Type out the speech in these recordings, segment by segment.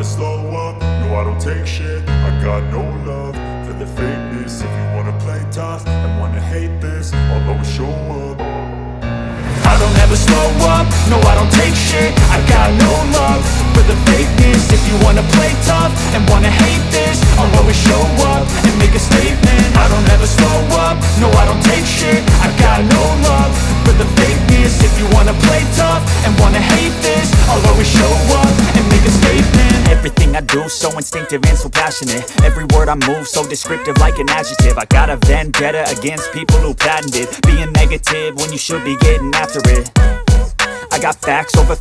slow up, no I don't take shit. I got no love for the fakeness. If you wanna play tough and wanna hate this, I'll always show up. I don't ever slow up, no I don't take shit. I got no love for the fakeness. If you wanna play tough and wanna hate this, I'll always show up and make a statement. I don't ever slow up, no I don't take shit. I got no love for the fakeness. If you wanna play tough and wanna hate this, I'll always show up and make a statement. Everything I do so instinctive and so passionate. Every word I move so descriptive like an adjective. I got a vendetta against people who patented being negative when you should be getting after it. I got facts over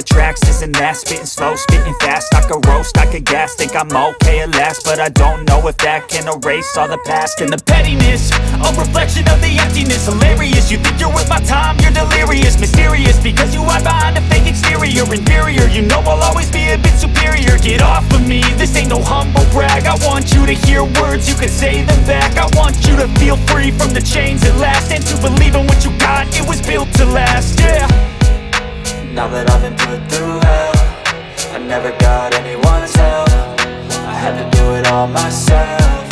tracks, this and that. Spitting slow, spitting fast. I could roast, I could gas. Think I'm okay at last, but I don't know if that can erase all the past. And the pettiness, a reflection of the emptiness. Hilarious, you think you're worth my time, you're delirious. Mysterious, because you hide behind a fake exterior. Inferior, you know I'll always be a bit superior. Get off of me, this ain't no humble brag. I want you to hear words, you can say them back. I want you to feel free from the chains at last, and to believe in what you got, it was built to last, yeah. Now that I've been put through hell, I never got anyone's help. I had to do it all myself.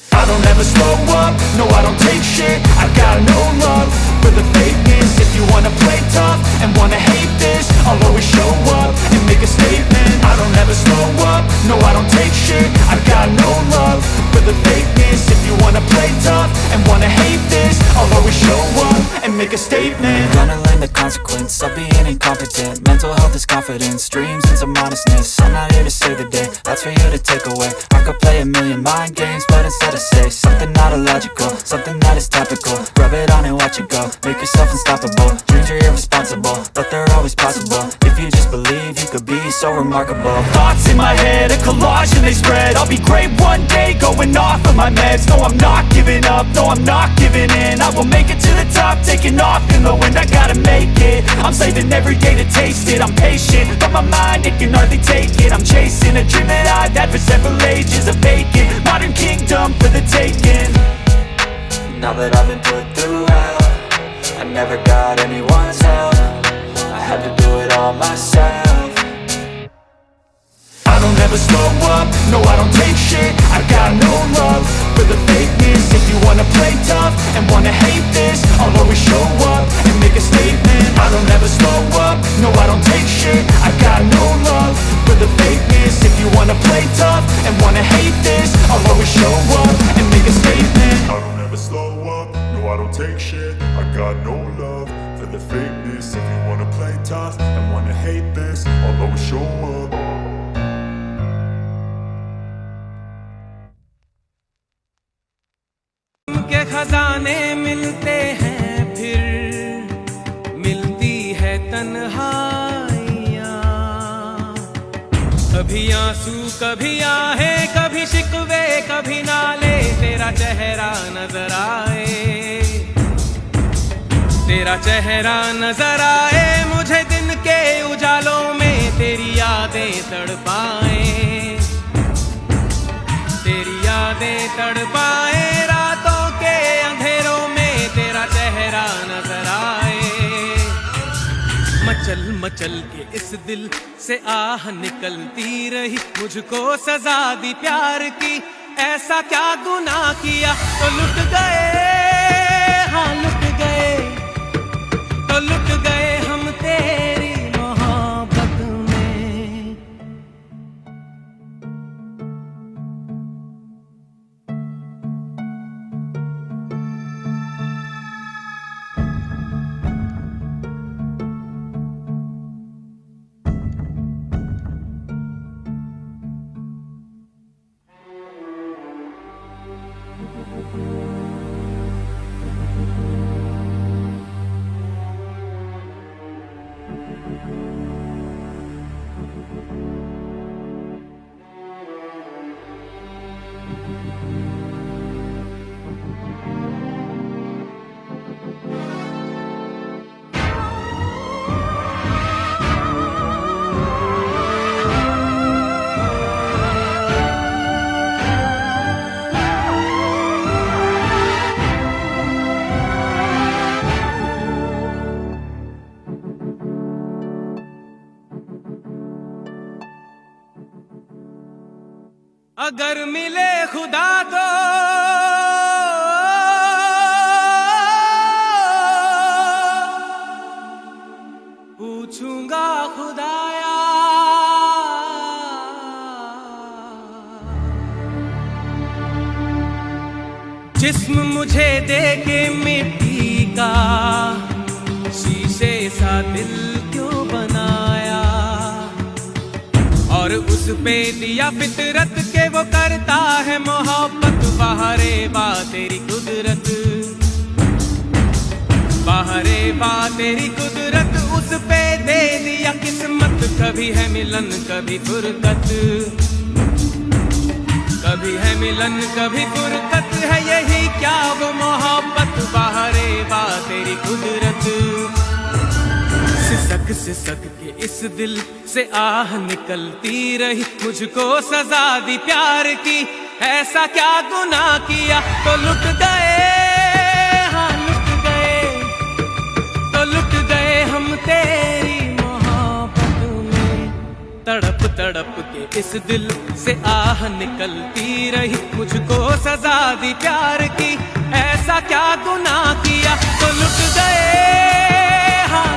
I don't ever slow up, no I don't take shit. I got no love for the fakeness. If you wanna play tough and wanna hate this, I'll always show up and make a statement. I don't ever slow up, no I don't take shit. I got no love for the fakeness. If you wanna play tough and wanna hate this, I'll always show up and make a statement. Gonna learn the consequence of being incompetent. Mental health is confidence, dreams and some honestness. I'm not here to save the day, that's for you to take away. I could play a million mind games, but instead I say something not illogical, something that is topical. Rub it on and watch it go, make yourself unstoppable. Dreams are irresponsible, but they're always possible. If you just believe, you could be so remarkable. Thoughts in my head, a collage and they spread. I'll be great one day, going off of my meds. No, I'm not giving up, no, I'm not giving in. I will make it to the top, taking off in the wind. I gotta make it, I'm saving every day to taste it. I'm patient, but my mind, it can hardly take it. I'm chasing a dream that I've had for several ages. A vacant, modern kingdom for the taking. Now that I've been put through hell, I never got anyone's help. I had to do it all myself. I don't ever slow up, no I don't take shit. I got no love for the fakeness. If you wanna play tough and wanna hate this, I'll always show up and make a statement. I don't ever slow up, no I don't take shit. I got no love for the fakeness. If you wanna play tough and wanna hate this, I'll always show up and make a statement. I don't ever slow up, no I don't take shit. I got no love for the fakeness. If you wanna play tough and wanna hate this, I'll always show up. के खजाने मिलते हैं, फिर मिलती है तन्हाइयाँ। कभी आंसू कभी आहे, कभी शिकवे कभी नाले, तेरा चेहरा नजर आए, तेरा चेहरा नजर आए मुझे। दिन के उजालों में तेरी यादें तड़पाए, तेरी यादें तड़पाए। रातों के अंधेरों में तेरा चेहरा नजर आए। मचल मचल के इस दिल से आह निकलती रही, मुझको सजा दी प्यार की। ऐसा क्या गुनाह किया तो लुट गए, हाँ लुट गए, तो लुट गए हम तेरी मोहब्बत में। अगर मिले खुदा तो पूछूंगा खुदाया जिस्म मुझे दे के मिट्टी का शीशे सा दिल क्यों बनाया और उस पे दिया फितरत के वो करता है मोहब्बत बाहरे वाह तेरी कुदरत बाहरे वाह तेरी कुदरत उस पे दे दिया किस्मत कभी है मिलन कभी फुरकत कभी है मिलन कभी फुरकत है यही क्या वो मोहब्बत बाहरे वाह तेरी कुदरत सिसक सिसक के इस दिल से आह निकलती रही मुझको सजा दी प्यार की ऐसा क्या गुनाह किया तो लुट गए हाँ लुट गए तो लुट गए हम तेरी मोहब्बत में तड़प तड़प के इस दिल से आह निकलती रही मुझको सजा दी प्यार की ऐसा क्या गुनाह किया तो लुट गए हाँ